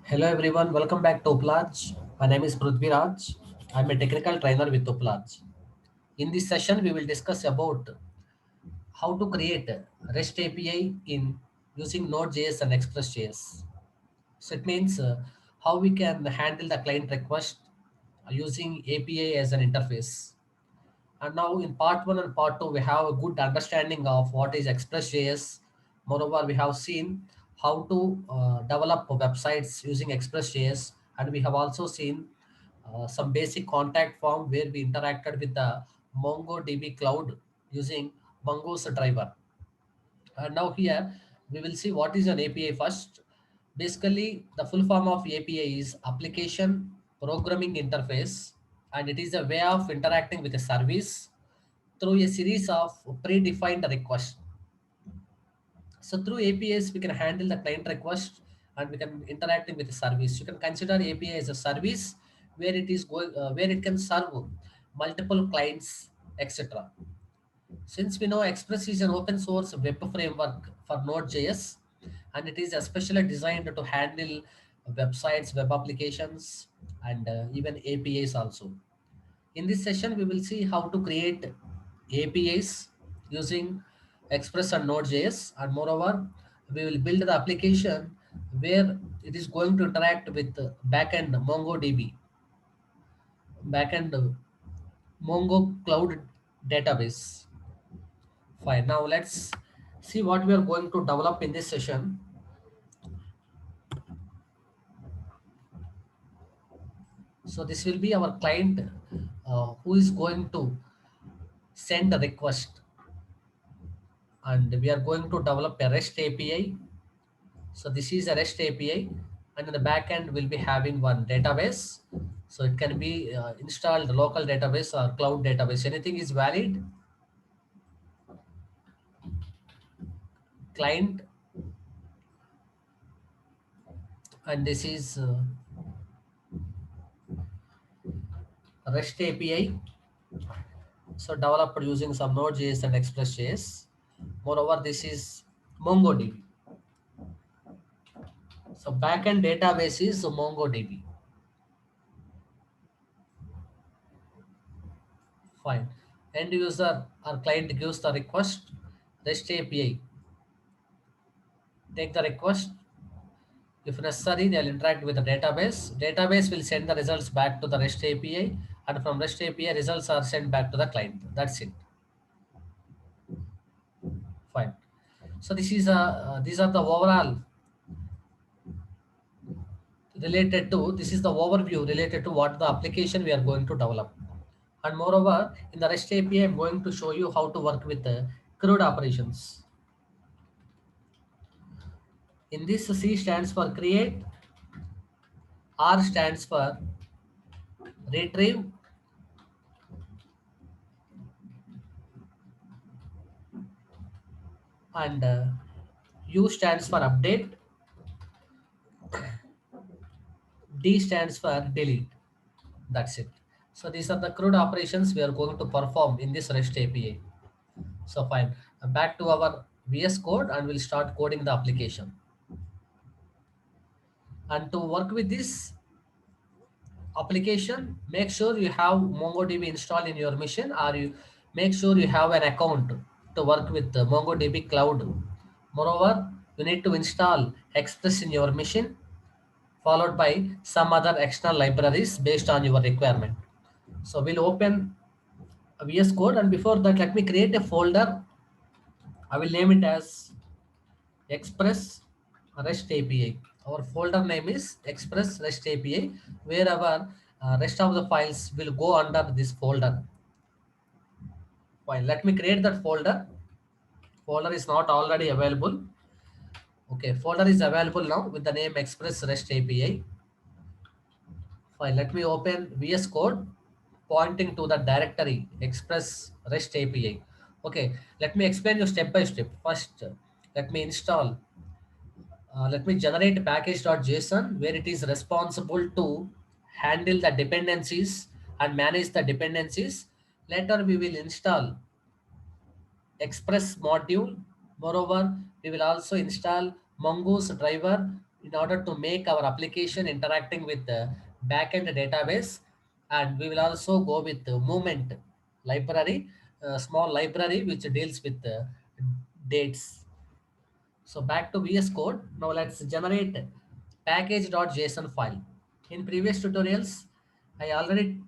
Hello everyone, welcome back to Uplatz. My name is Prithviraj. I'm a technical trainer with Uplatz. In this session, we will discuss about how to create a REST API in using Node.js and Express.js. So it means how we can handle the client request using API as an interface. And now in part one and part two, we have a good understanding of what is Express.js. Moreover, we have seen how to develop websites using Express.js, and we have also seen some basic contact form where we interacted with the MongoDB cloud using Mongoose driver. And now here we will see what is an API first. Basically, the full form of API is application programming interface, and it is a way of interacting with a service through a series of predefined requests. So through APIs, we can handle the client request and we can interacting with the service. You can consider API as a service where it is going, where it can serve multiple clients, etc. Since we know Express is an open source web framework for Node.js, and it is especially designed to handle websites, web applications, and even APIs also. In this session, we will see how to create APIs using Express and Node.js, and moreover, we will build the application where it is going to interact with backend MongoDB, backend Mongo Cloud database. Fine. Now let's see what we are going to develop in this session. So this will be our client who is going to send a request, and we are going to develop a REST API. So this is a REST API, and in the back end we'll be having one database. So it can be installed local database or cloud database. Anything is valid. Client, and this is REST API. So developed using some Node.js and Express.js. Moreover, this is MongoDB. So backend database is MongoDB. Fine. End user or client gives the request. REST API take the request. If necessary, they'll interact with the database. Database will send the results back to the REST API, and from REST API, results are sent back to the client. That's it. Fine. So this is these are the overall related to. This is the overview related to what the application we are going to develop. And moreover, in the REST API, I'm going to show you how to work with the CRUD operations. In this, C stands for create, R stands for retrieve, and U stands for update, D stands for delete. That's it. So these are the CRUD operations we are going to perform in this REST API. So fine. Back to our VS Code and we'll start coding the application. And to work with this application, make sure you have MongoDB installed in your machine, or you make sure you have an account to work with the MongoDB cloud. Moreover, you need to install Express in your machine, followed by some other external libraries based on your requirement. So we'll open a VS Code, and before that, let me create a folder. I will name it as Express REST API. Our folder name is Express REST API, where our rest of the files will go under this folder. Fine. Let me create that folder. Folder is not already available. Okay, folder is available now with the name Express REST API. Fine. Let me open VS Code pointing to the directory Express REST API. Okay, let me explain you step by step. First, let me install let me generate package.json where it is responsible to handle the dependencies and manage the dependencies. Later, we will install Express module. Moreover, we will also install Mongoose driver in order to make our application interacting with the backend database. And we will also go with the movement library, a small library which deals with the dates. So back to VS Code. Now let's generate package.json file. In previous tutorials, I already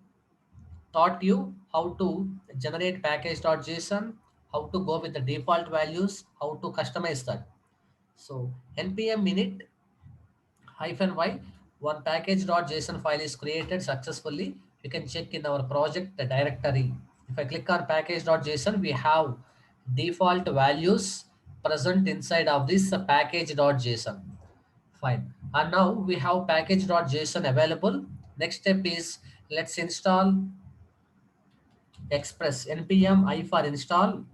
taught you how to generate package.json, how to go with the default values, how to customize that. So npm init -y, one package.json file is created successfully. You can check in our project directory. If I click on package.json, we have default values present inside of this package.json. Fine. And now we have package.json available. Next step is let's install Express. npm I for install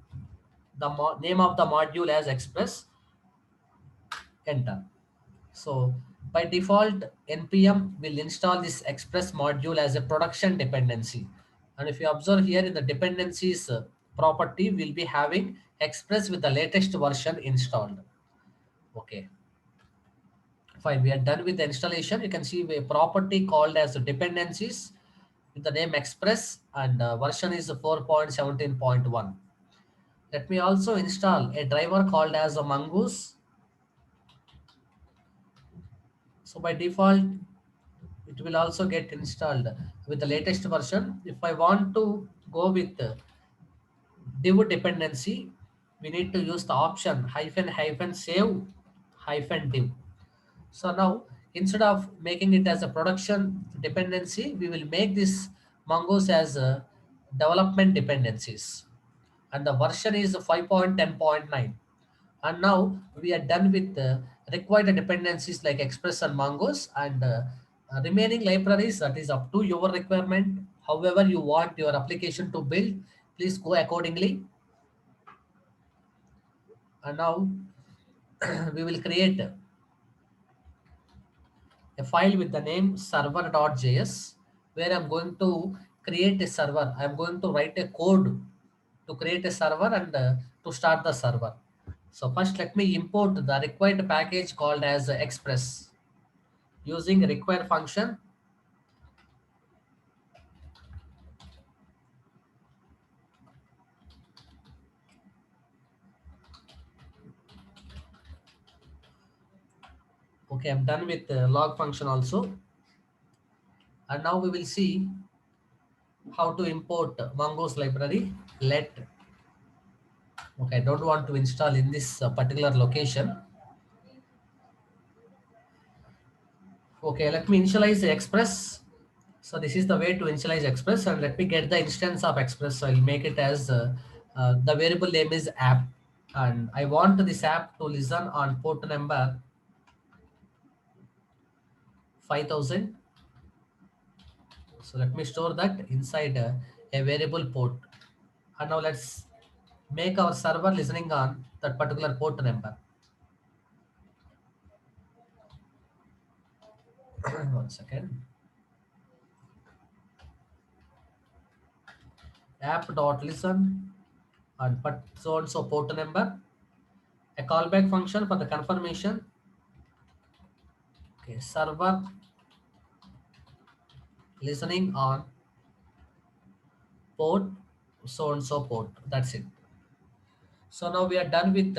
the name of the module as Express. Enter. So by default, npm will install this Express module as a production dependency. And if you observe here in the dependencies property, we'll be having Express with the latest version installed. Okay, fine. We are done with the installation. You can see a property called as dependencies with the name Express, and version is 4.17.1. Let me also install a driver called as a Mongoose. So by default, it will also get installed with the latest version. If I want to go with div dependency, we need to use the option hyphen hyphen save hyphen div. So now instead of making it as a production dependency, we will make this mongoose as a development dependencies. And the version is 5.10.9. And now we are done with the required dependencies like Express and Mongoose, and remaining libraries, that is up to your requirement. However you want your application to build, please go accordingly. And now we will create a file with the name server.js, where I'm going to create a server. I'm going to write a code to create a server and to start the server. So first let me import the required package called as Express using require function. Okay, I'm done with the log function also. And now we will see how to import Mongoose library. Okay, I don't want to install in this particular location. Okay, let me initialize the Express. So this is the way to initialize Express, and let me get the instance of Express. So I'll make it as the variable name is app, and I want this app to listen on port number 5000. So let me store that inside a variable port. And now let's make our server listening on that particular port number. One second. App.listen and put so and so port number. A callback function for the confirmation. Okay, server listening on port so and so port. That's it. So now we are done with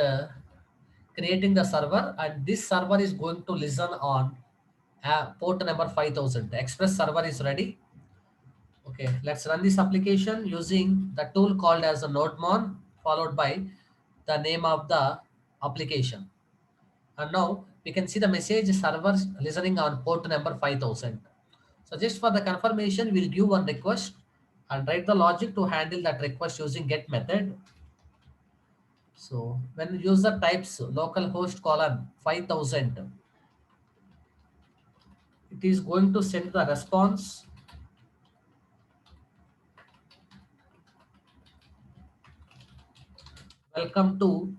creating the server, and this server is going to listen on port number 5000. The Express server is ready. Okay, let's run this application using the tool called as a nodemon followed by the name of the application. And now we can see the message server listening on port number 5000. So just for the confirmation, we'll give one request and write the logic to handle that request using get method. So when user types localhost colon 5000, it is going to send the response. Welcome to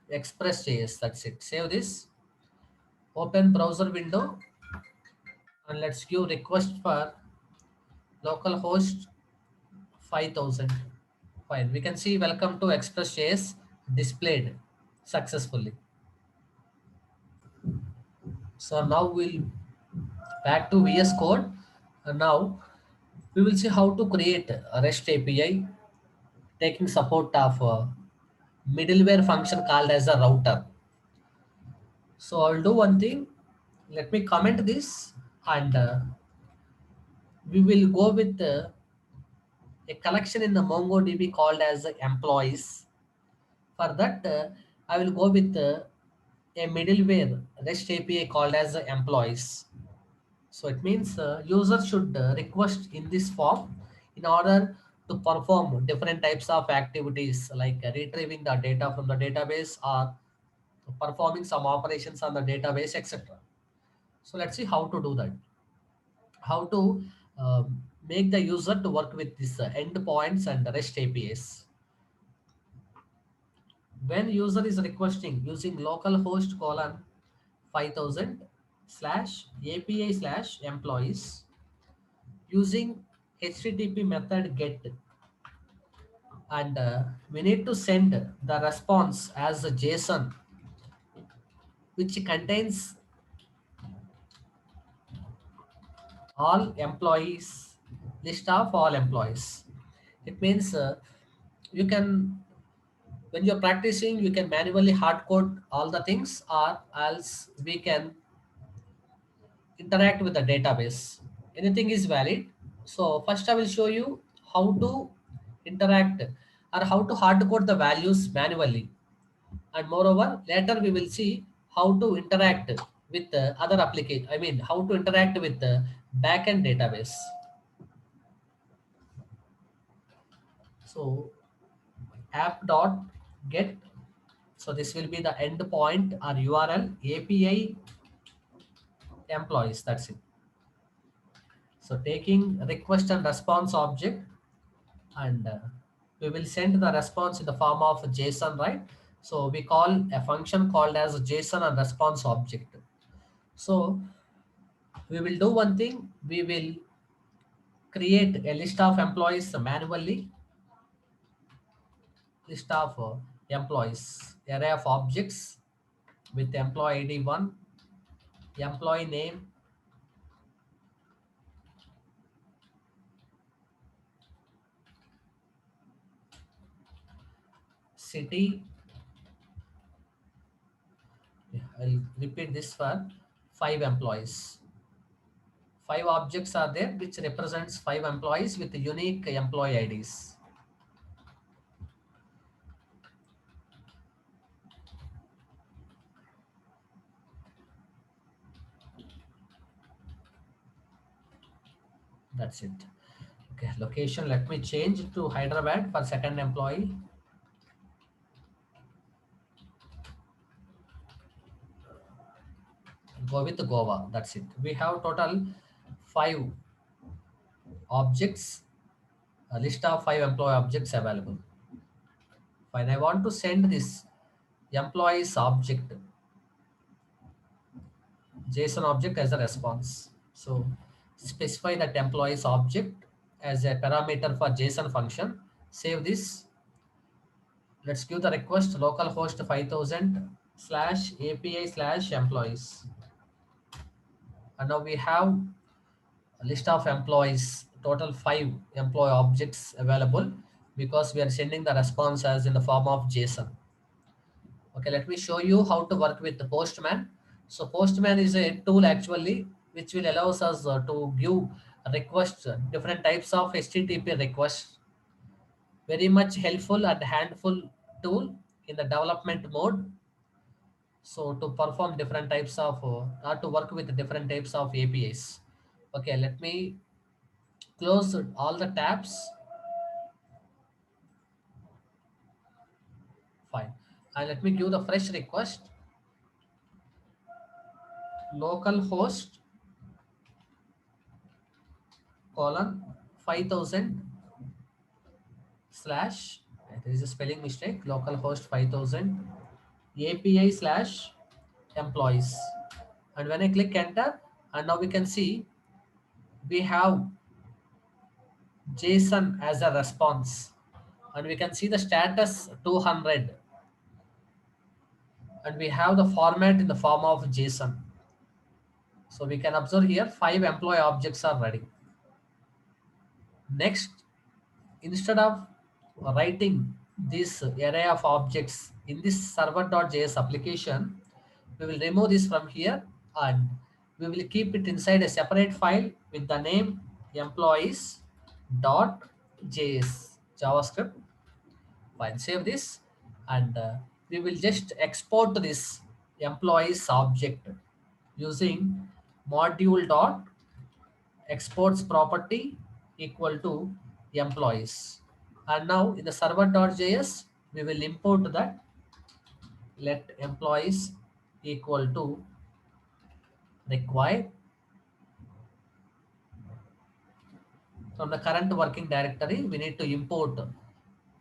Express.js. That's it. Save this. Open browser window and let's give request for localhost 5000. Fine. We can see welcome to Express.js displayed successfully. So now we'll back to VS Code. And now we will see how to create a REST API taking support of middleware function called as a router. So I'll do one thing. Let me comment this, and we will go with a collection in the MongoDB called as employees. For that, I will go with a middleware REST API called as employees. So it means user should request in this form in order to perform different types of activities like retrieving the data from the database or performing some operations on the database, etc. So let's see how to do that. How to make the user to work with this endpoints and REST APIs. When user is requesting using localhost colon 5000 slash API slash employees using HTTP method get, and we need to send the response as a JSON which contains all employees, list of all employees. It means you can, when you're practicing, you can manually hard code all the things, or else we can interact with the database. Anything is valid. So first I will show you how to interact or how to hard code the values manually, and moreover later we will see how to interact with the other application, I mean how to interact with the backend database. So app dot get, so this will be the endpoint or URL API employees, that's it. So taking request and response object, and we will send the response in the form of JSON, right? So we call a function called as JSON and response object. So we will do one thing. We will create a list of employees manually, list of employees, array of objects with employee ID 1, employee name, city. Yeah, I'll repeat this for 5 employees. 5 objects are there which represents 5 employees with unique employee IDs. That's it. Okay, location, let me change to Hyderabad for second employee. Go with Goa. That's it. We have total 5 objects, a list of 5 employee objects available. Fine. I want to send this employees object, JSON object as a response. So specify that employees object as a parameter for JSON function. Save this. Let's give the request localhost 5000 slash API slash employees. And now we have a list of employees, total 5 employee objects available because we are sending the response as in the form of JSON. Okay, let me show you how to work with the Postman. So Postman is a tool actually which will allows us to give requests, different types of HTTP requests. Very much helpful and handful tool in the development mode. So to perform different types of or to work with different types of APIs. Okay, let me close all the tabs. Fine. And let me give the fresh request localhost colon 5000 slash, there is a spelling mistake, localhost 5000 API slash employees. And when I click enter, and now we can see we have JSON as a response, and we can see the status 200, and we have the format in the form of JSON. So we can observe here 5 employee objects are ready. Next, instead of writing this array of objects in this server.js application, we will remove this from here and we will keep it inside a separate file with the name employees.js JavaScript. Fine, save this and we will just export this employees object using module dot exports property equal to employees. And now in the server.js, we will import that let employees equal to required from the current working directory. We need to import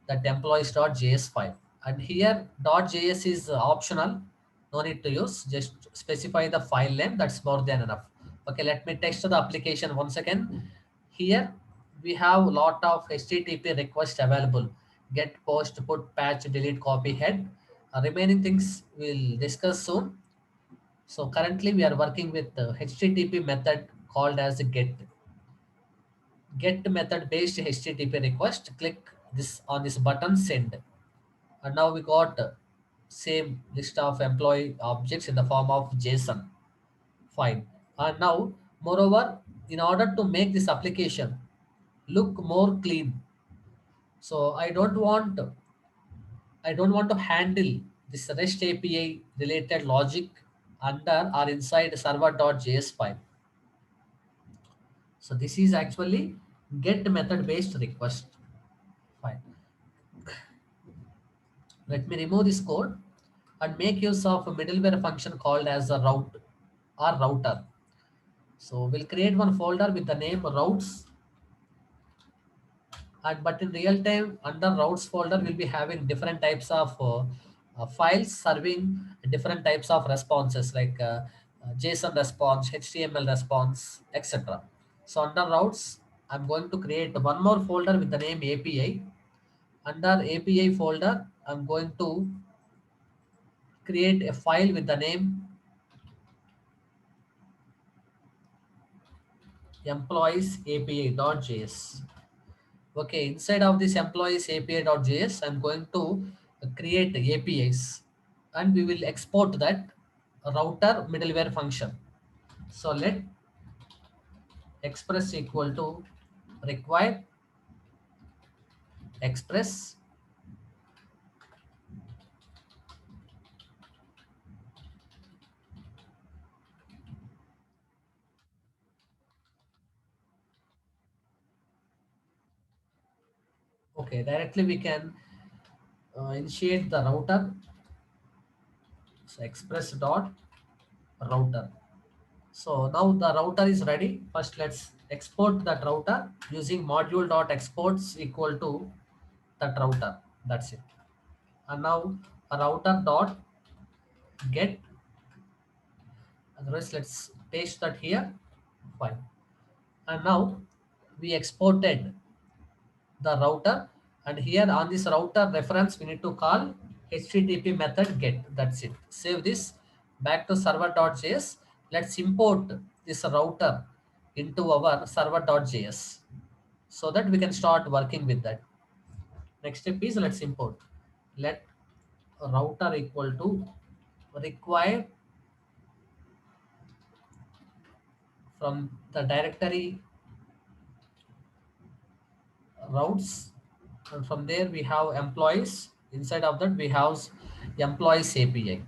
that employees.js file. And here .js is optional, no need to use, just specify the file name, that's more than enough. Okay, let me text the application once again. Here we have a lot of HTTP requests available: get, post, put, patch, delete, copy, head. Remaining things we'll discuss soon. So currently we are working with the HTTP method called as get method based HTTP request. Click this on this button send, and now we got same list of employee objects in the form of JSON. Fine. And now, moreover, in order to make this application look more clean, so I don't want to handle this REST API related logic under or inside server.js file. So this is actually get method based request. Fine. Let me remove this code and make use of a middleware function called as a route or router. So we'll create one folder with the name routes, and but in real time under routes folder we'll be having different types of files serving different types of responses like JSON response, HTML response, etc. So under routes, I'm going to create one more folder with the name API. Under API folder, I'm going to create a file with the name employees API.js. Okay, inside of this employees API.js, I'm going to create APIs and we will export that router middleware function. So let express equal to require express. Okay, directly we can initiate the router. So express dot router. So now the router is ready. First, let's export that router using module dot exports equal to that router. That's it. And now a router dot get. Otherwise, let's paste that here. Fine. And now we exported the router, and here on this router reference we need to call HTTP method get. That's it. Save this back to server.js. Let's import this router into our server.js so that we can start working with that. Next step is let's import. Let router equal to require from the directory routes, and from there we have employees. Inside of that we have employees API.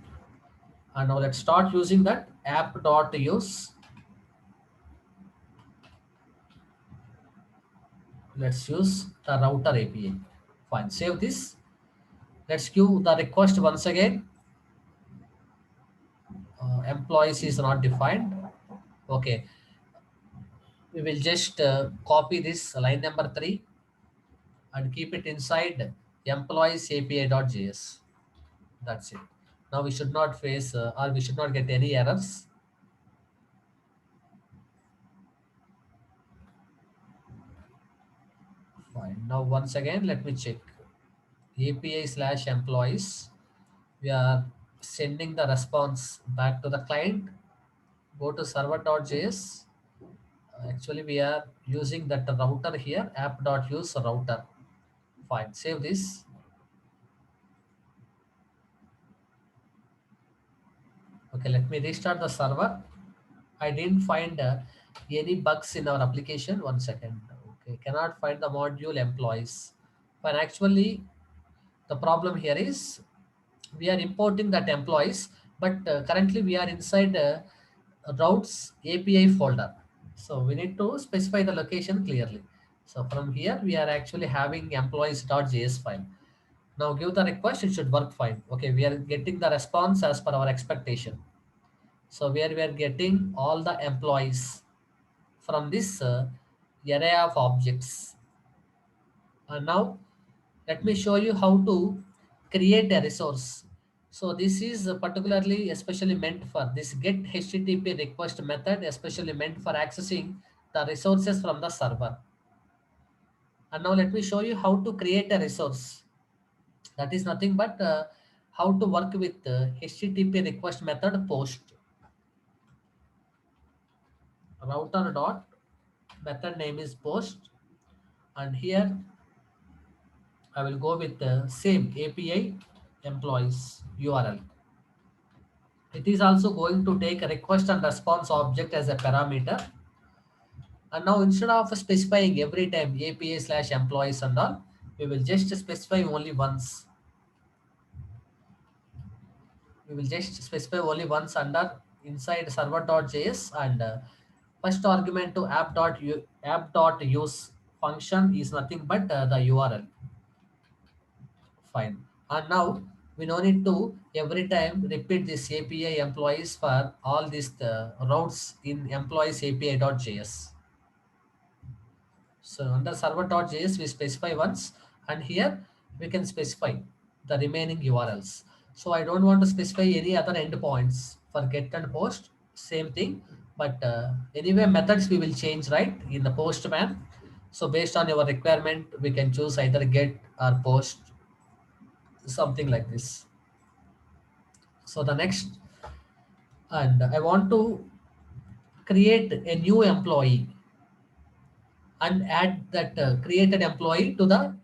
And now let's start using that app.use. Let's use the router API. Fine, save this. Let's queue the request once again. Employees is not defined. Okay, we will just copy this line number 3 and keep it inside employees API.js. That's it. Now we should not face or we should not get any errors. Fine. Now once again, let me check. API slash employees. We are sending the response back to the client. Go to server.js. Actually, we are using that router here, app.use router. Fine, save this. Okay, let me restart the server. I didn't find any bugs in our application. One second. Okay, cannot find the module employees. But actually, the problem here is we are importing that employees, but currently we are inside routes API folder. So we need to specify the location clearly. So from here, we are actually having employees.js file. Now give the request, it should work fine. Okay, we are getting the response as per our expectation. So where we are getting all the employees from this array of objects. And now let me show you how to create a resource. So this is particularly especially meant for this get HTTP request method, especially meant for accessing the resources from the server. And now let me show you how to create a resource. That is nothing but how to work with HTTP request method post. Router dot method name is post, and here I will go with the same API employees URL. It is also going to take a request and response object as a parameter. And now instead of specifying every time API slash employees and all, we will just specify only once. We will just specify only once under inside server.js, and first argument to app.use function is nothing but the URL. Fine. And now we no need to every time repeat this API employees for all these routes in employees API.js. So under server.js we specify once, and here we can specify the remaining URLs. So I don't want to specify any other endpoints for get and post, same thing. But anyway methods we will change right in the postman. So based on your requirement we can choose either get or post, something like this. So the next, and I want to create a new employee and add that created employee to the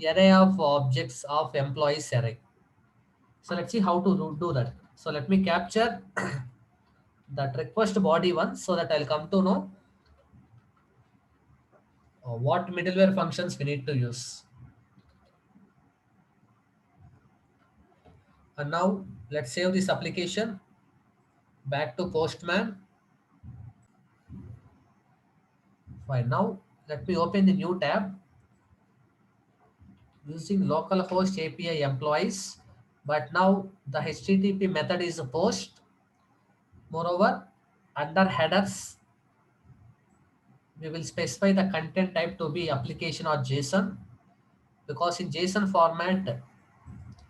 array of objects of employees array. So let's see how to do that. So let me capture that request body once so that I'll come to know what middleware functions we need to use. And now let's save this application back to Postman. Fine. Now let me open the new tab using localhost API employees. But now the HTTP method is a post. Moreover, under headers, we will specify the content type to be application or JSON, because in JSON format,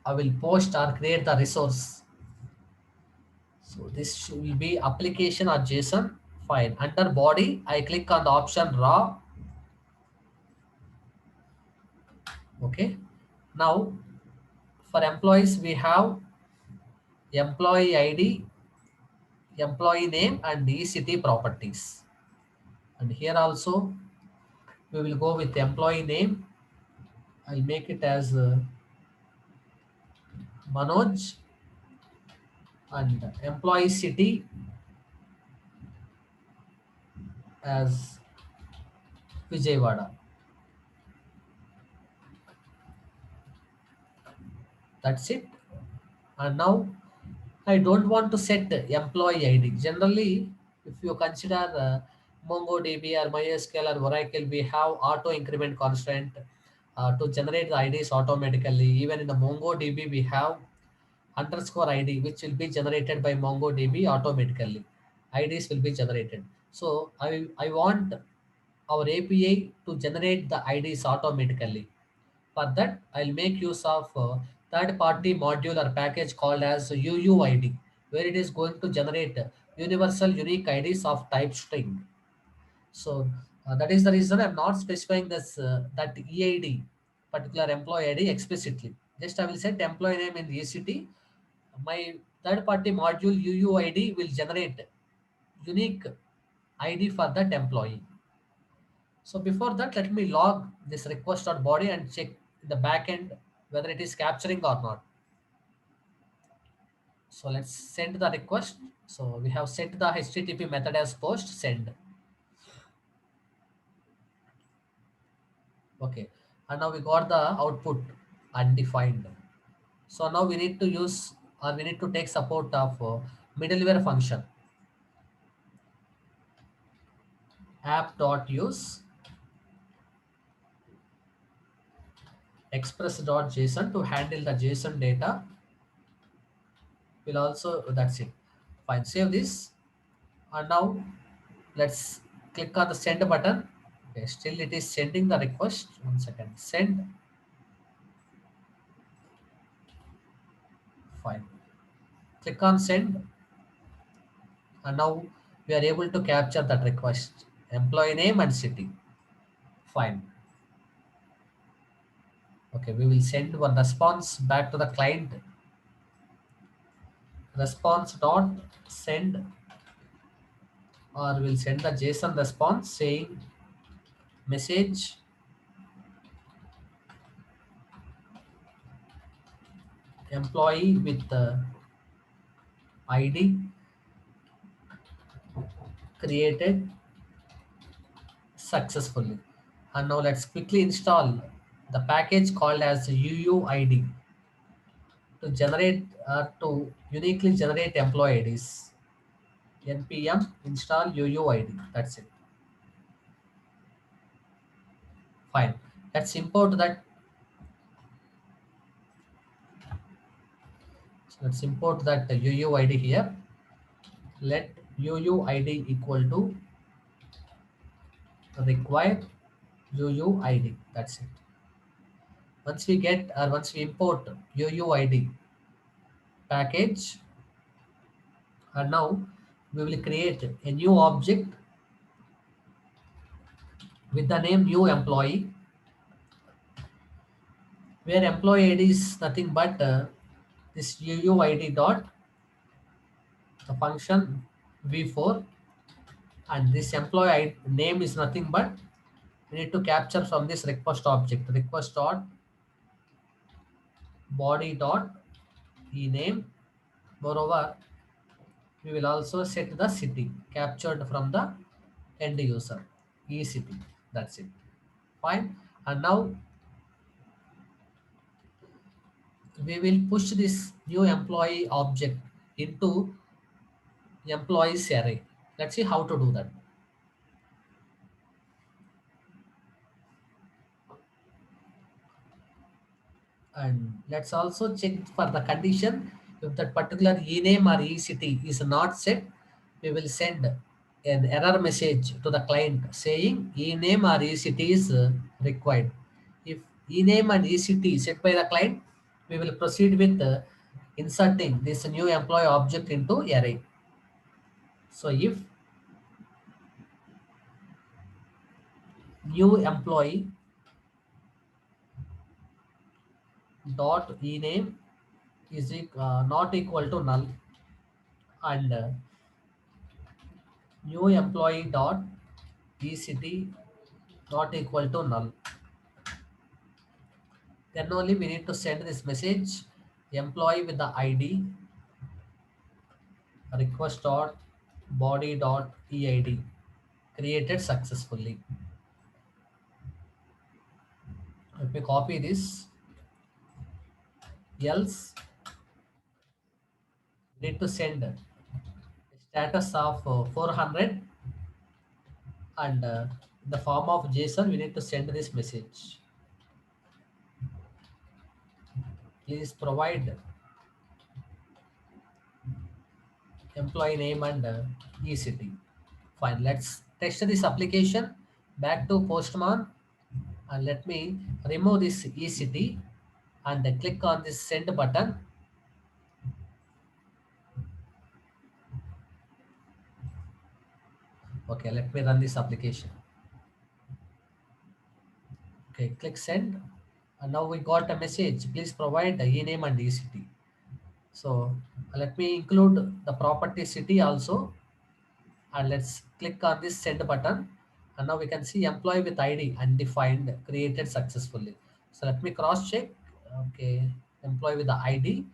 I will post or create the resource. So this will be application or JSON. Fine. Under body, I click on the option raw. Okay. Now for employees, we have employee ID, employee name, and ECT properties. And here also, we will go with employee name. I'll make it as Manoj, and employee city as Vijayawada. That's it. And now I don't want to set employee ID. Generally, if you consider MongoDB or MySQL or Oracle, we have auto increment constant to generate the IDs automatically. Even in the MongoDB, we have underscore ID, which will be generated by MongoDB automatically. IDs will be generated. So I want our API to generate the IDs automatically. For that, I'll make use of third-party module or package called as UUID, where it is going to generate universal unique IDs of type string. So that is the reason I'm not specifying this that EID, particular employee ID explicitly. Just I will set employee name in ECT. My third-party module UUID will generate unique ID for that employee. So before that, let me log this request.body and check the backend whether it is capturing or not. So let's send the request. So we have set the HTTP method as post send. Okay, and now we got the output undefined. So now we need to use or we need to take support of middleware function app.use express.json to handle the JSON data. Will also that's it. Fine, save this. And now let's click on the send button. Okay, still it is sending the request. 1 second. Send. Fine. Click on send, and now we are able to capture that request. Employee name and city. Fine. Okay, we will send one response back to the client. Response dot send, or we'll send the JSON response saying message employee with the ID created successfully. And now let's quickly install the package called as UUID to generate to uniquely generate employee IDs. npm install UUID. That's it. Fine. Let's import that. So let's import that UUID here. Let UUID equal to required UUID. That's it. Once we import UUID package, and now we will create a new object with the name new employee, where employee ID is nothing but this UUID dot the function v4, and this employee name is nothing but we need to capture from this request object request dot body dot ename. Moreover, we will also set the city captured from the end user e city. That's it. Fine. And now we will push this new employee object into employees array. Let's see how to do that. And let's also check for the condition. If that particular ename or ect is not set, we will send an error message to the client saying ename or ect is required. If ename and ect is set by the client, we will proceed with inserting this new employee object into array. So if new employee dot ename is not equal to null, and new employee dot ect not equal to null, then only we need to send this message employee with the id request dot body dot eid created successfully. Let me copy this. Else we need to send status of 400, and in the form of JSON we need to send this message. Please provide employee name and ect. Fine. Let's test this application. Back to Postman, and let me remove this ect and then click on this send button. Okay, let me run this application. Okay, click send, and now we got a message. Please provide the ename and ect. So let me include the property city also. And let's click on this send button, and now we can see employee with id undefined created successfully. So let me cross check. Okay, employee with the id,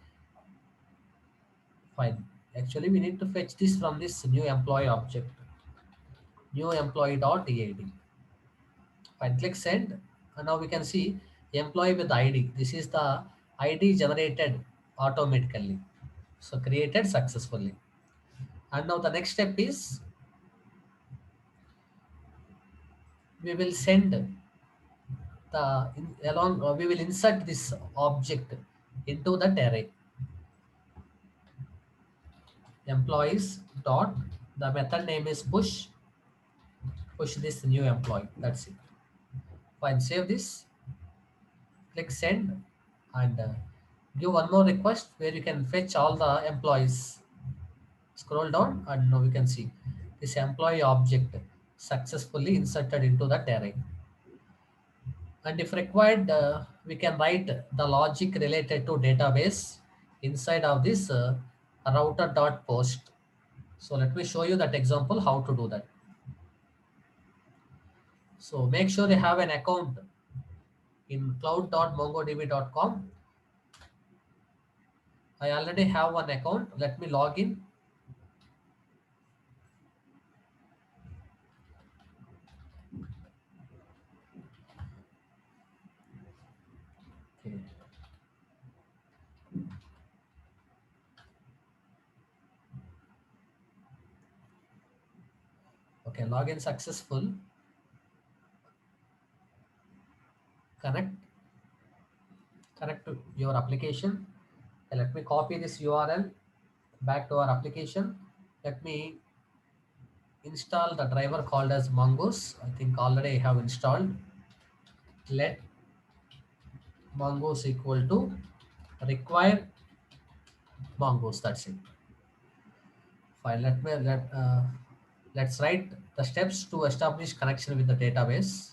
fine. Actually we need to fetch this from this new employee object, new employee dot ead. Fine, click send, and now we can see employee with id. This is the id generated automatically, so created successfully. And now the next step is we will send we will insert this object into that array. Employees dot, the method name is push this new employee. That's it. Fine, save this, click send, and give one more request where you can fetch all the employees. Scroll down, and now we can see this employee object successfully inserted into that array. And if required, we can write the logic related to database inside of this router.post. So let me show you that example how to do that. So make sure you have an account in cloud.mongodb.com. I already have one account. Let me log in. Okay, okay, login successful. Connect, connect to your application. Okay, let me copy this URL back to our application. Let me install the driver called as mongoose. I think already I have installed. Let mongoose equal to require mongoose. That's it. Fine. Let's write the steps to establish connection with the database.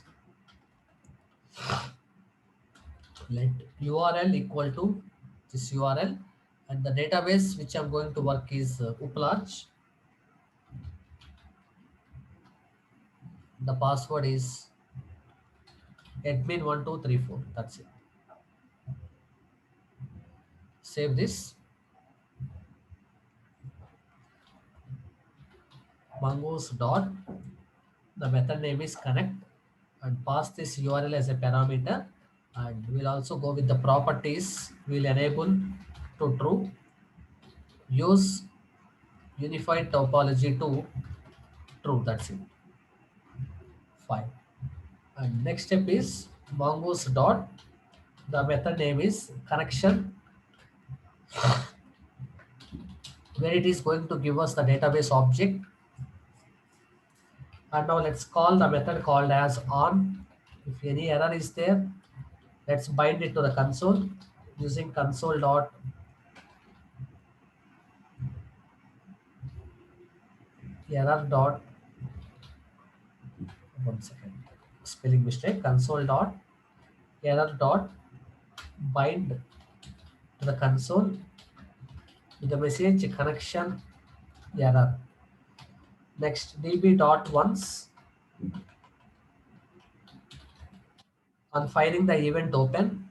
Let URL equal to this URL, and the database which I'm going to work is Uplatz. The password is admin1234. That's it. Save this. Mongoose dot, the method name is connect, and pass this URL as a parameter. And we'll also go with the properties. We'll enable to true, use unified topology to true. That's it. Fine. And next step is mongoose dot, the method name is connection, where it is going to give us the database object. And now let's call the method called as on. If any error is there, let's bind it to the console using console dot error dot, one second, spelling mistake, console dot error dot bind to the console with the message connection error. Next, db dot once, on firing the event open,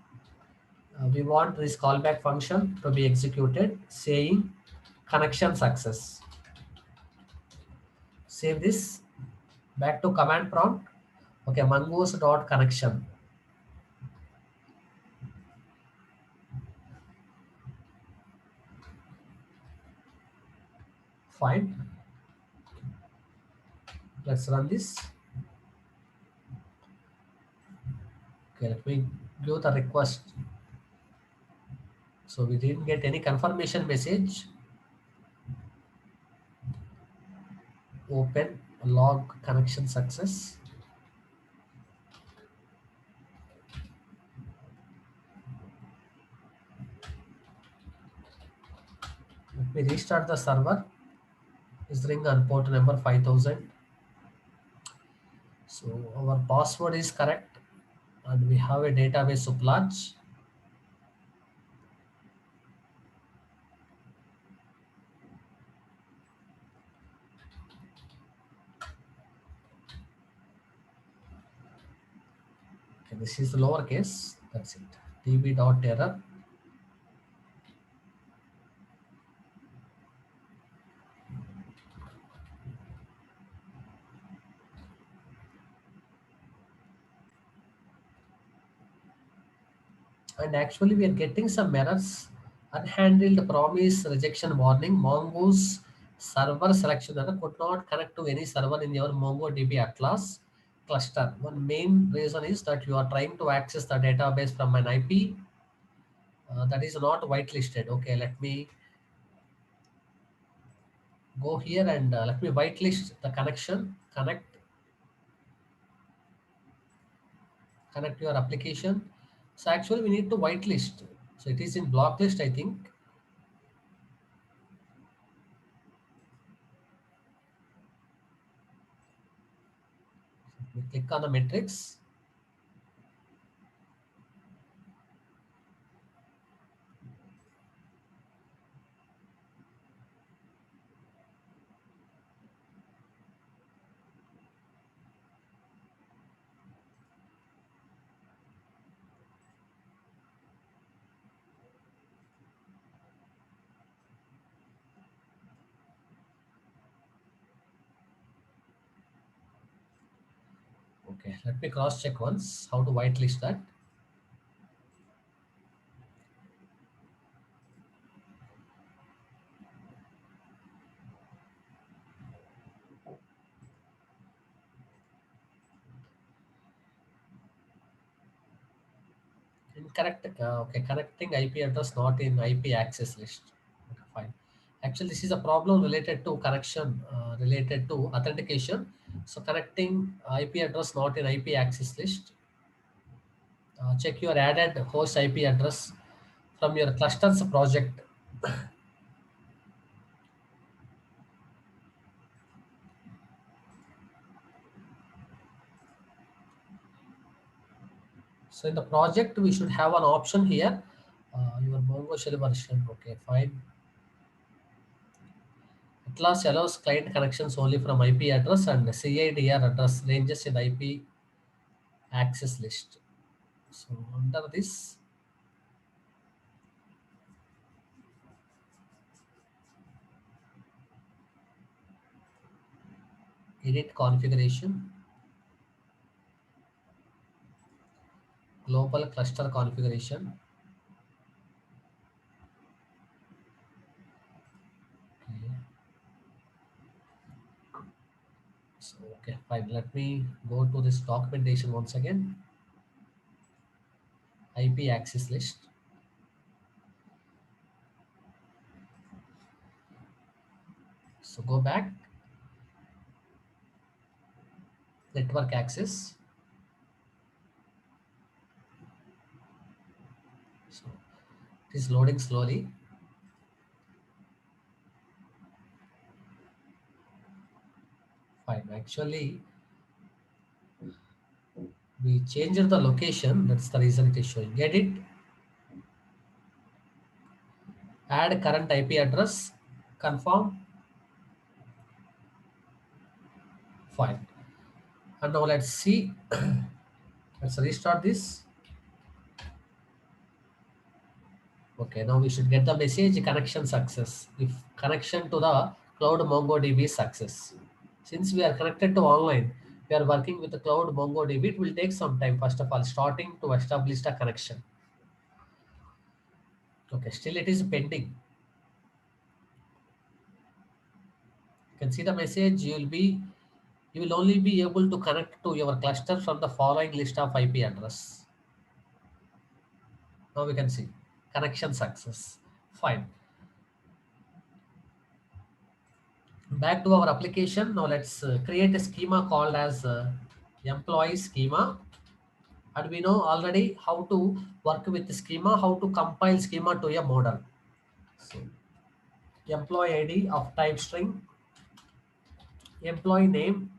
we want this callback function to be executed saying connection success. Save this, back to command prompt. Okay, mongoose dot connection. Fine. Let's run this. Okay, let me give the request. So we didn't get any confirmation message. Open log connection success. Let me restart the server. Is ring on port number 5000. So our password is correct, and we have a database Uplatz. Okay, this is the lowercase. That's it. db dot error. And actually we are getting some errors. Unhandled promise rejection warning. Mongoose server selection error could not connect to any server in your mongodb atlas cluster. One main reason is that you are trying to access the database from an ip that is not whitelisted. Okay, let me go here and let me whitelist the connection. Connect your application. So actually we need to whitelist. So it is in block list, I think. We click on the metrics. Okay, let me cross check once how to whitelist that. Incorrect. Okay, connecting IP address not in IP access list. Okay, fine. Actually, this is a problem related to connection, related to authentication. So connecting IP address not in IP access list. Check your added host IP address from your clusters project. So in the project, we should have an option here. Your Mongo shell version. Okay, fine. Atlas allows client connections only from IP address and CIDR address ranges in IP access list. So under this, edit configuration, global cluster configuration. Okay. So okay, fine. Let me go to this documentation once again. IP access list. So go back, network access. So it is loading slowly. Fine. Actually, we changed the location. That's the reason it is showing. Edit, add current IP address, confirm. Fine. And now let's see. Let's restart this. Okay, now we should get the message connection success. If connection to the cloud MongoDB is success. Since we are connected to online, we are working with the cloud MongoDB. It will take some time, first of all, starting to establish the connection. Okay, still it is pending. You can see the message. You will only be able to connect to your cluster from the following list of IP address. Now we can see connection success. Fine. Back to our application. Now let's create a schema called as employee schema. And we know already how to work with the schema, how to compile schema to a model. So employee ID of type string, employee name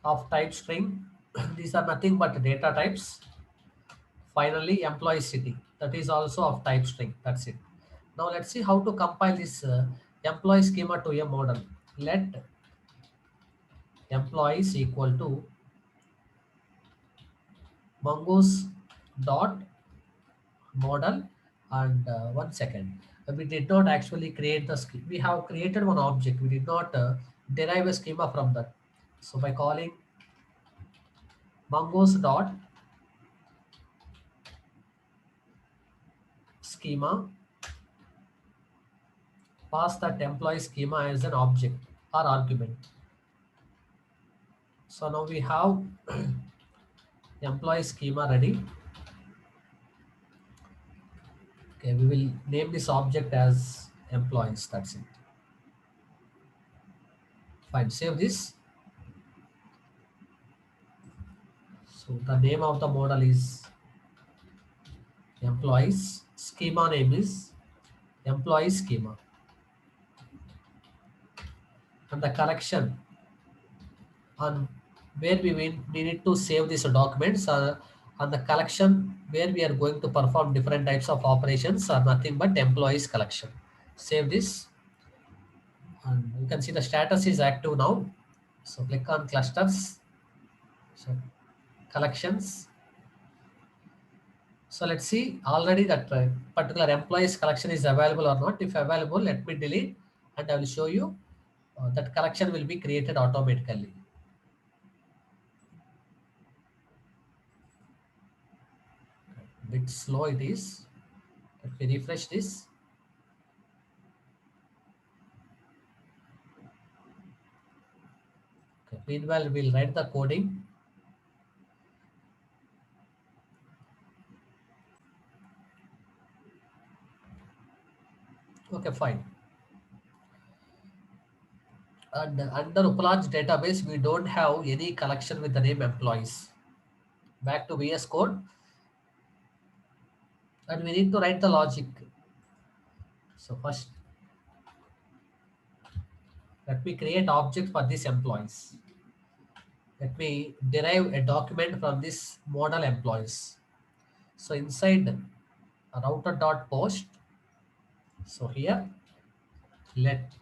of type string. These are nothing but data types. Finally, employee city, that is also of type string. That's it. Now let's see how to compile this employee schema to a model. Let employees equal to mongoose dot model. And one second, we did not actually create the schema. We have created one object, we did not derive a schema from that. So by calling mongoose dot schema, pass that employee schema as an object or argument. So now we have employee schema ready. Okay, we will name this object as employees. That's it. Fine, save this. So the name of the model is employees. Schema name is employee schema. And the collection on where we need to save these documents on the collection where we are going to perform different types of operations are nothing but employees collection. Save this, and you can see the status is active now. So click on clusters. So collections. So let's see already that particular employees collection is available or not. If available, let me delete and I will show you that collection will be created automatically. Bit slow it is. Let me refresh this. Okay. Meanwhile, we'll write the coding. Okay, fine. And under Uplatz database, we don't have any collection with the name employees. Back to VS Code, and we need to write the logic. So first, let me create object for this employees. Let me derive a document from this model employees. So inside router.post, so here let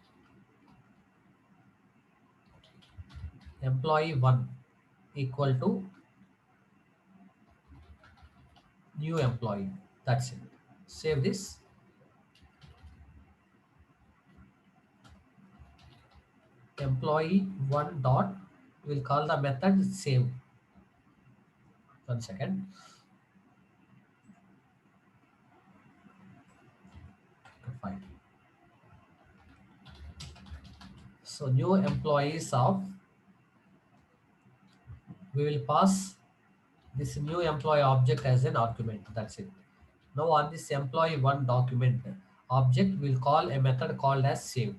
employee one equal to new employee. That's it. Save this. Employee one dot, we'll call the method save. One second. Okay, fine. So new employees of, we will pass this new employee object as an argument. That's it. Now on this employee one document object, we'll call a method called as save.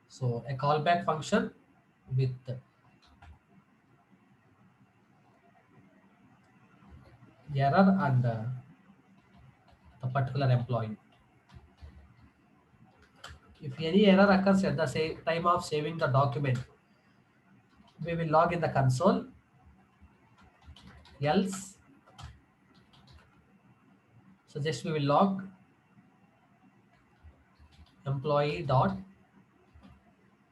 So a callback function with error and the particular employee. If any error occurs at the same time of saving the document, we will log in the console. Else, so just we will log employee dot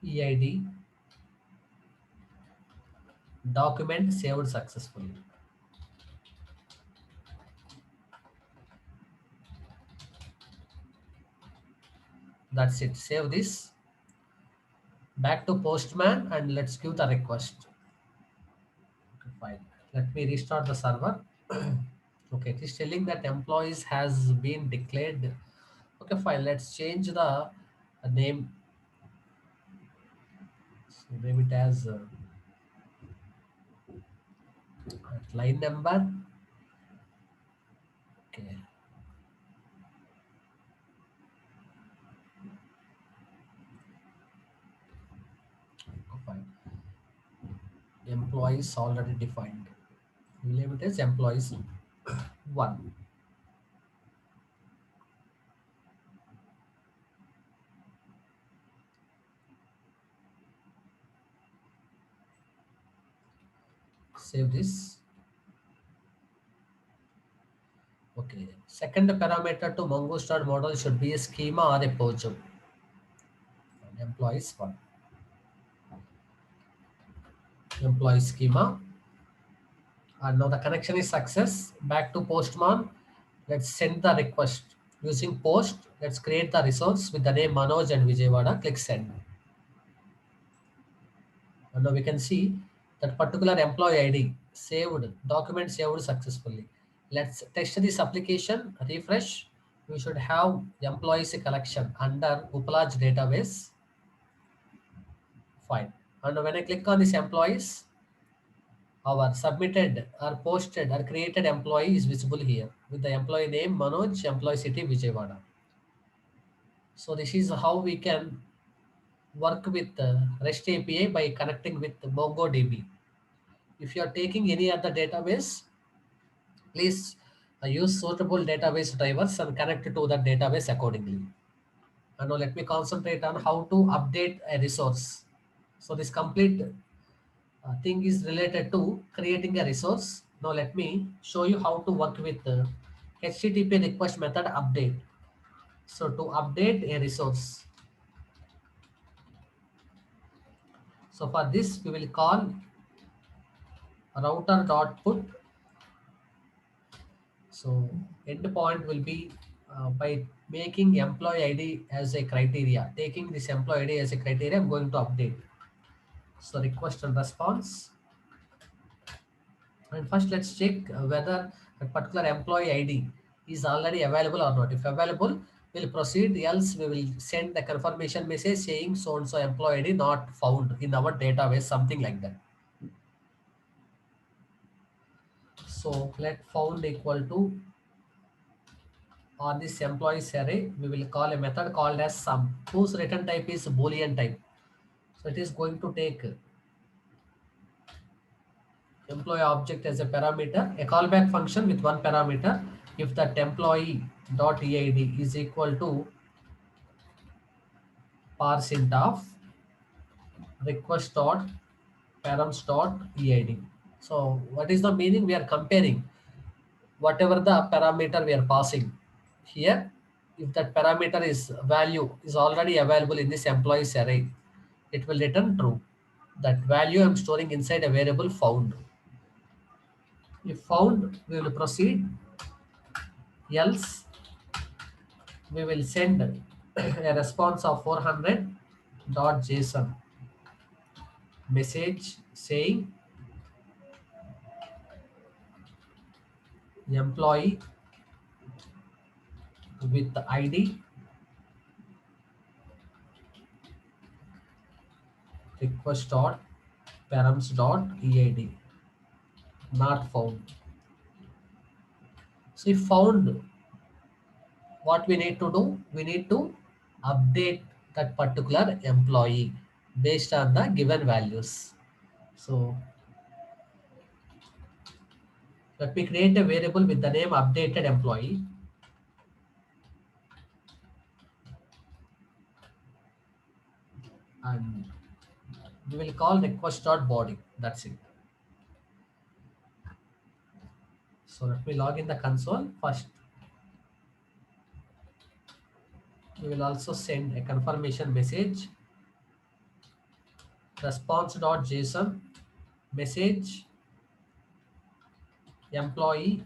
eid document saved successfully. That's it. Save this. Back to Postman and let's give the request. Okay, fine. Let me restart the server. Okay, it is telling that employees has been declared. Okay, fine. Let's change the name. So name it as line number. Okay, fine. Employees already defined. We name it as employees one. Save this. Okay. Second parameter to Mongo start model should be a schema or a purge. Employees one. Employee schema And now the connection is success. Back to postman. Let's send the request using post. Let's create the resource with the name Manoj and Vijayawada. Click send. And now we can see that particular employee ID saved, document saved successfully. Let's test this application, refresh. We should have employees collection under Uplatz database. Fine. And when I click on this employees, our submitted or posted or created employee is visible here with the employee name Manoj, employee city Vijayawada. So this is how we can work with REST API by connecting with MongoDB. If you are taking any other database, please use suitable database drivers and connect to the database accordingly. And now let me concentrate on how to update a resource. So this complete thing is related to creating a resource. Now let me show you how to work with HTTP request method update. So to update a resource, so for this we will call router.put. So endpoint will be by making employee ID as a criteria. Taking this employee ID as a criteria, I'm going to update. So request and response. And first let's check whether a particular employee ID is already available or not. If available, we'll proceed. Else we will send the confirmation message saying so and so employee ID not found in our database, something like that. So let found equal to on this employees array, we will call a method called as sum, whose return type is Boolean type. So it is going to take employee object as a parameter, a callback function with one parameter. If that employee dot eid is equal to parsing of request dot params dot eid. So what is the meaning? We are comparing whatever the parameter we are passing here. If that parameter is value is already available in this employees array, it will return true. That value I'm storing inside a variable found. If found, we will proceed. Else, we will send a response of 400 dot json message saying employee with the id request dot params dot eid not found. So if found, what we need to do? We need to update that particular employee based on the given values. So let me create a variable with the name updated employee, and we will call request.body. That's it. So let me log in the console. First, we will also send a confirmation message response.json message employee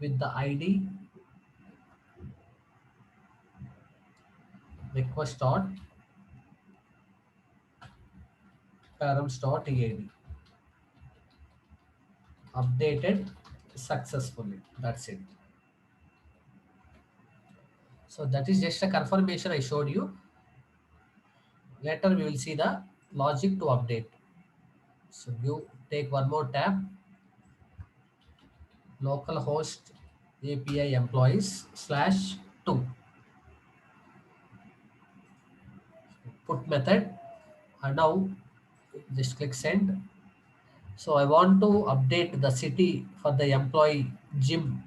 with the id request dot params dot ead updated successfully. That's it. So that is just a confirmation I showed you. Later we will see the logic to update. So you take one more tab, localhost API employees slash 2 put method, and now just click send. So I want to update the city for the employee Jim,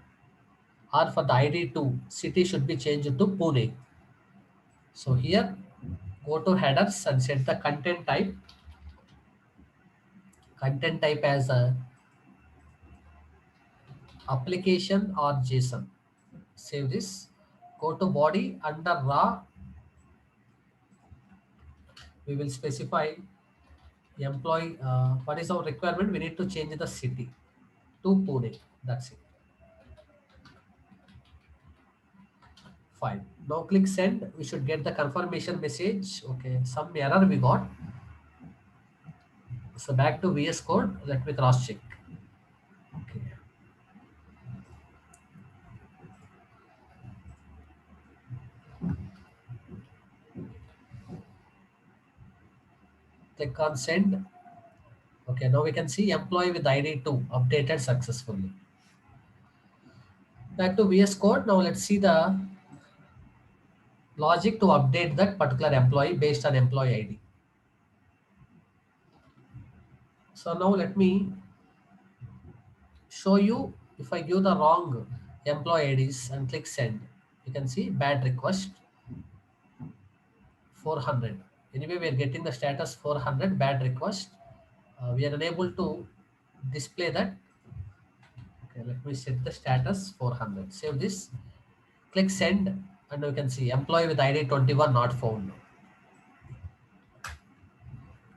or for the ID to city should be changed to Pune. So here go to headers and set the content type as a application or JSON. Save this. Go to body under raw. We will specify Employee, what is our requirement? We need to change the city to Pune. That's it. Fine. Now click send. We should get the confirmation message. Okay, some error we got. So back to VS Code. Let me cross check. Okay. Click on send. Okay, now we can see employee with ID 2 updated successfully. Back to VS Code. Now let's see the logic to update that particular employee based on employee ID. So now let me show you if I give the wrong employee IDs and click send. You can see bad request 400. Anyway, we are getting the status 400 bad request. We are unable to display that. Okay, let me set the status 400. Save this. Click send, and you can see employee with ID 21 not found.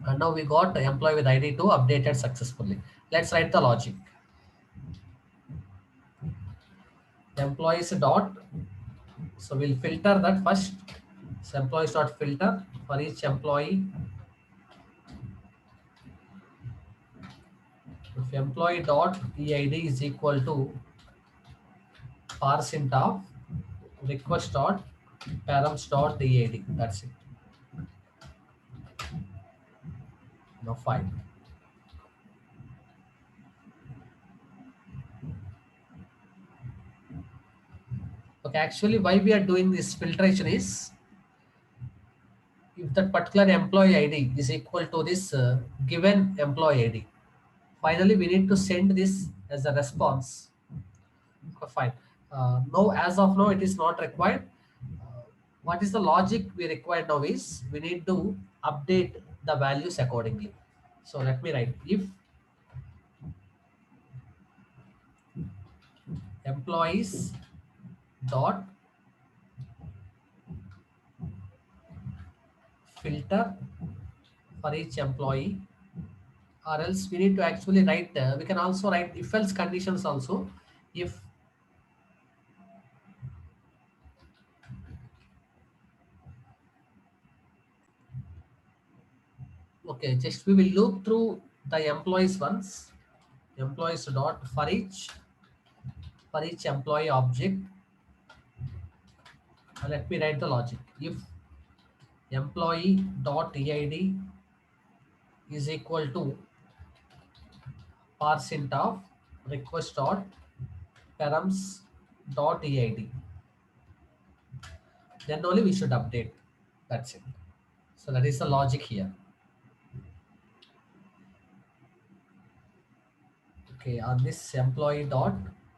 And now we got employee with ID 2 updated successfully. Let's write the logic. Employees dot. So we'll filter that first. So employees dot filter for each employee. If employee dot EID is equal to parsing of request dot params dot EID. That's it. Now fine. Okay, actually why we are doing this filtration is if that particular employee ID is equal to this given employee ID. Finally, we need to send this as a response. Fine. No, as of now, it is not required. What is the logic we require now is we need to update the values accordingly. So let me write if employees dot filter for each employee, or else we need to actually write. We can also write if else conditions also. If okay, just we will loop through the employees once. Employees dot for each employee object. Let me write the logic. If employee dot eid is equal to parseint of request dot params dot eid, then only we should update. That's it. So that is the logic here. Okay, on this employee dot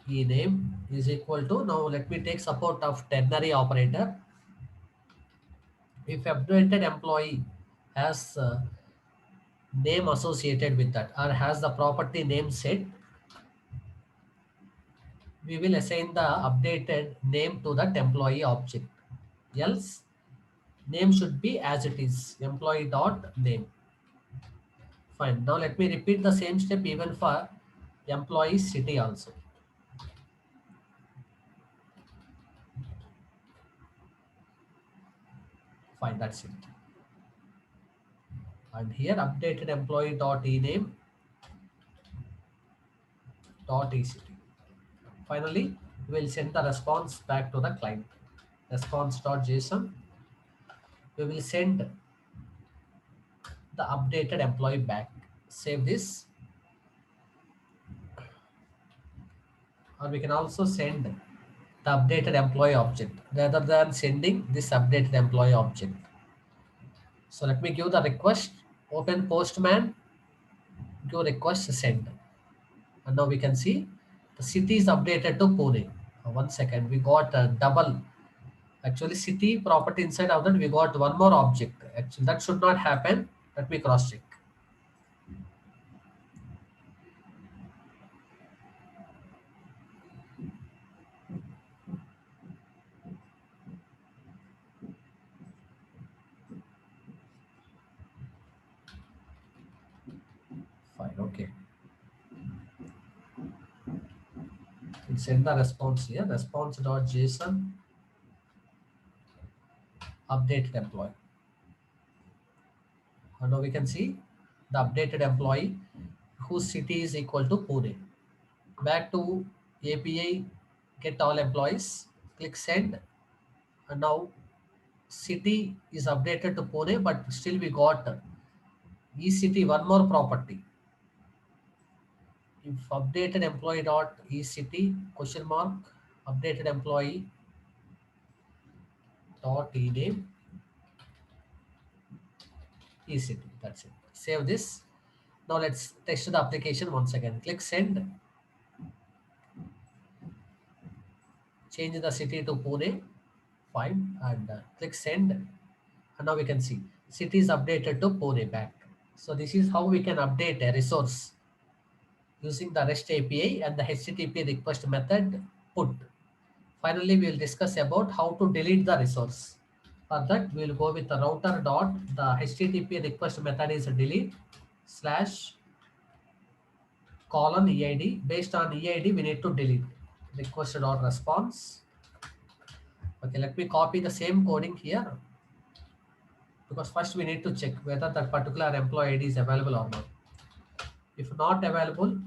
e name is equal to, now let me take support of ternary operator. If updated employee has name associated with that or has the property name set, we will assign the updated name to that employee object. Else, name should be as it is, employee dot name. Fine. Now let me repeat the same step even for employee city also. Fine, that's it. And here updated employee dot e name dot e city. Finally, we will send the response back to the client. Response dot json. We will send the updated employee back. Save this, or we can also send the updated employee object rather than sending this updated employee object. So let me give the request, open postman, give request send. And now we can see the city is updated to Pune. 1 second, we got a double. Actually, city property inside of that, we got one more object. Actually, that should not happen. Let me cross check. Okay, we'll send the response here. Response.json updated employee. And now we can see the updated employee whose city is equal to Pune. Back to API, get all employees, click send, and now city is updated to Pune, but still we got eCity one more property. If updated employee dot eCity question mark updated employee dot ename eCity. That's it. Save this. Now let's test the application once again. Click send, change the city to Pune, fine, and click send. And now we can see city is updated to Pune back. So this is how we can update a resource using the REST API and the HTTP request method put. Finally, we will discuss about how to delete the resource. For that, we will go with the router dot. The HTTP request method is delete slash colon EID. Based on EID, we need to delete request dot response. Okay, let me copy the same coding here because first we need to check whether that particular employee ID is available or not. If not available,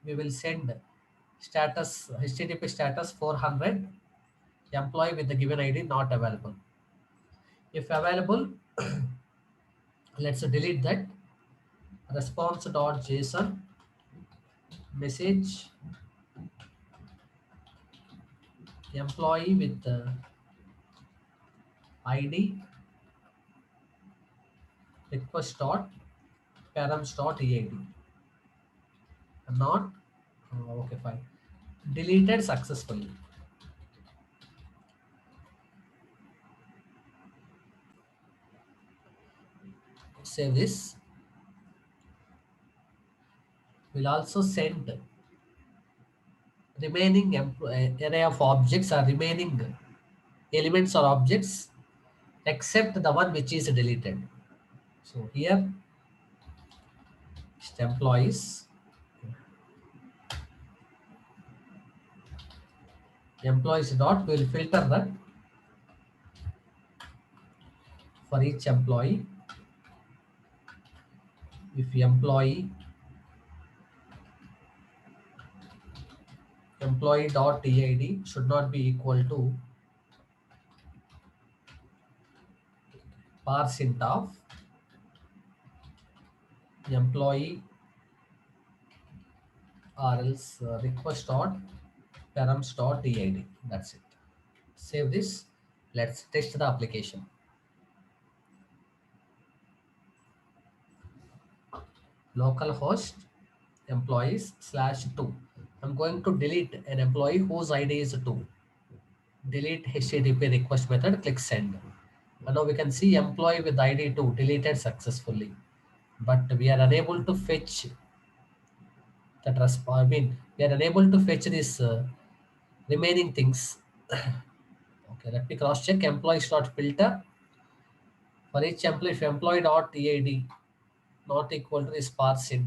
we will send status HTTP status 400 employee with the given ID not available. If available, let's delete that response.json message employee with ID request dot params dot eid not okay fine deleted successfully. Save this. We'll also send remaining array of objects or remaining elements or objects except the one which is deleted. So here just employees dot will filter that for each employee. If employee dot eid should not be equal to parsing of employee or else request dot params dot eid. That's it. Save this. Let's test the application. Localhost employees slash 2. I'm going to delete an employee whose ID is 2. Delete HTTP request method, click send. And now we can see employee with ID 2 deleted successfully. But we are unable to fetch that response. I mean, we are unable to fetch this remaining things. Okay, let me cross check employees dot filter. For each employee, if employee dot EID not equal to this parse int,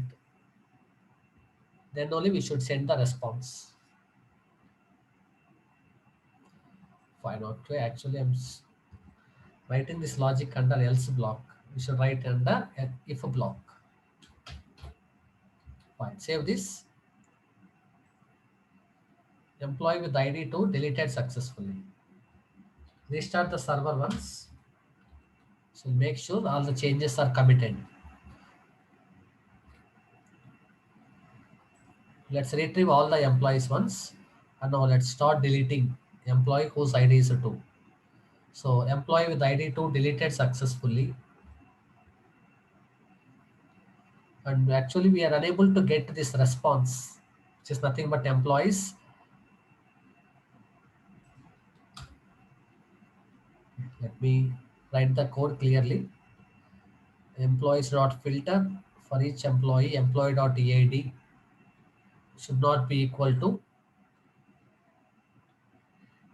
then only we should send the response. Why not? Okay, actually, writing this logic under else block. We should write under if block. Fine. Save this. Employee with ID 2 deleted successfully. Restart the server once. So make sure all the changes are committed. Let's retrieve all the employees once. And now let's start deleting employee whose ID is 2. So employee with ID 2 deleted successfully. And actually we are unable to get this response, which is nothing but employees. Let me write the code clearly. Employees dot filter for each employee, employee dot eid should not be equal to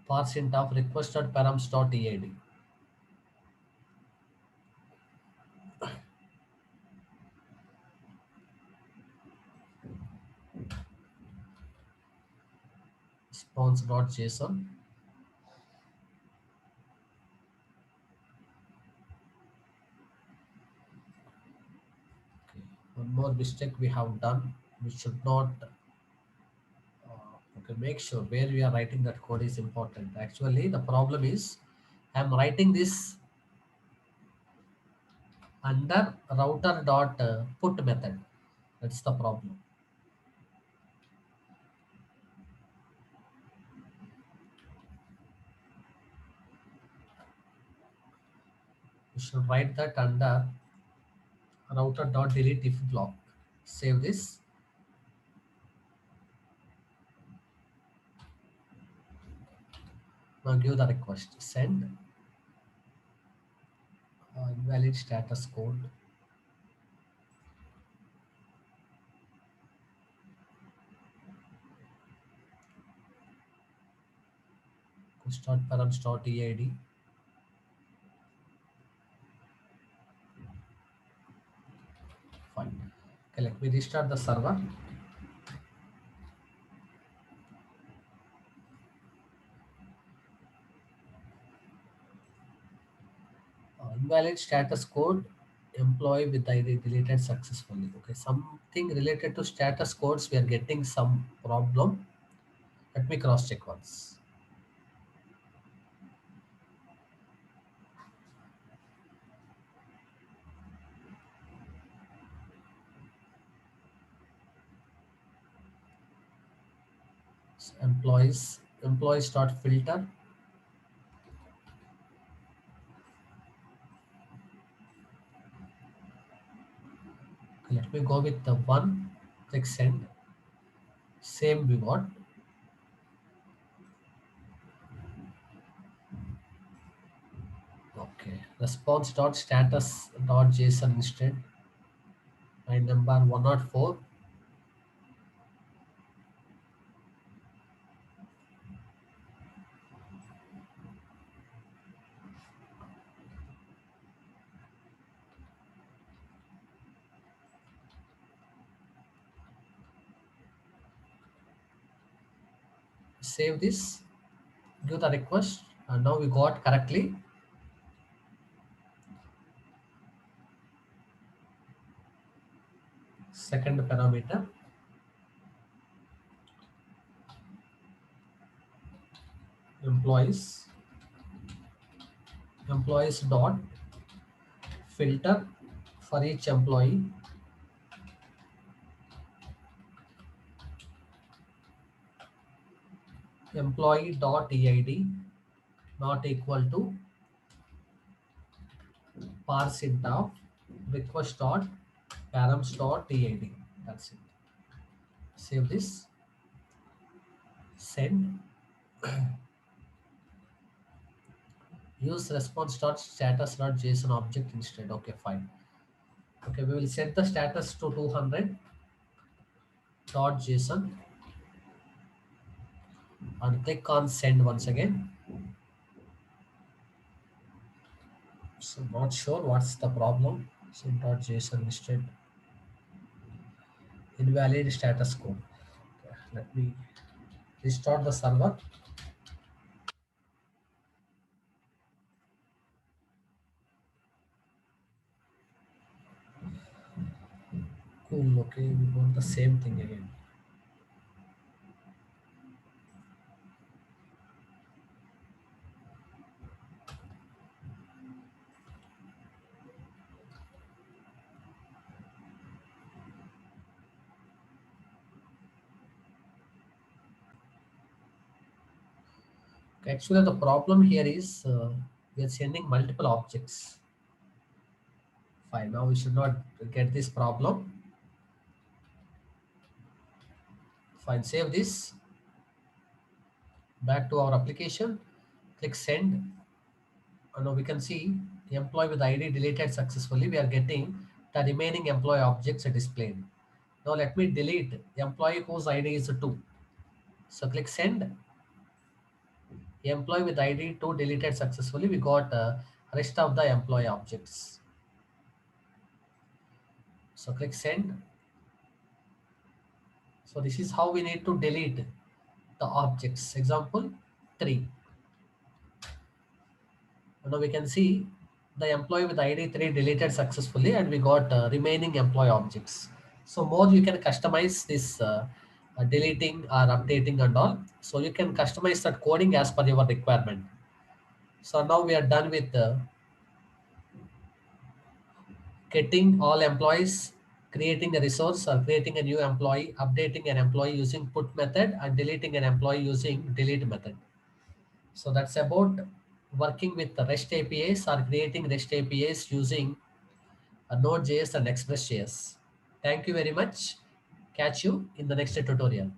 parseInt of request dot params dot eid. response.json. Okay. One more mistake we have done. We should not. Okay, make sure where we are writing that code is important. Actually, the problem is I am writing this under router dot put method. That's the problem. We should write that under router dot delete if block. Save this. Now give the request. Send invalid status code. Start params dot eid. Fine. Okay, let me restart the server. Invalid status code. Employee with ID deleted successfully. Okay, something related to status codes. We are getting some problem. Let me cross check once. Employees dot filter. Let me go with the one. Click send. Same we got. Okay. Response dot status dot json instead. Line number 104. Save this. Give the request. And now we got correctly. Second parameter. Employees. Employees dot filter for each employee. Employee dot eid not equal to parsing of request dot params dot eid. That's it. Save this. Send. Use response dot status dot json object instead. Okay, fine. Okay, we will set the status to 200 dot json and click on send once again. So not sure what's the problem. Send dot json instead. Invalid status code. Okay, let me restart the server. Cool. Okay, we want the same thing again. Okay, actually, the problem here is we are sending multiple objects. Fine. Now we should not get this problem. Fine. Save this. Back to our application. Click send. Now we can see the employee with ID deleted successfully. We are getting the remaining employee objects are displayed. Now let me delete the employee whose ID is 2. So click send. The employee with ID 2 deleted successfully. We got rest of the employee objects. So click send. So this is how we need to delete the objects. Example 3. Now we can see the employee with ID 3 deleted successfully, and we got remaining employee objects. So more you can customize this deleting or updating and all. So you can customize that coding as per your requirement. So now we are done with getting all employees, creating a resource or creating a new employee, updating an employee using put method, and deleting an employee using delete method. So that's about working with the REST APIs or creating REST APIs using Node.js and Express.js. Thank you very much. Catch you in the next tutorial.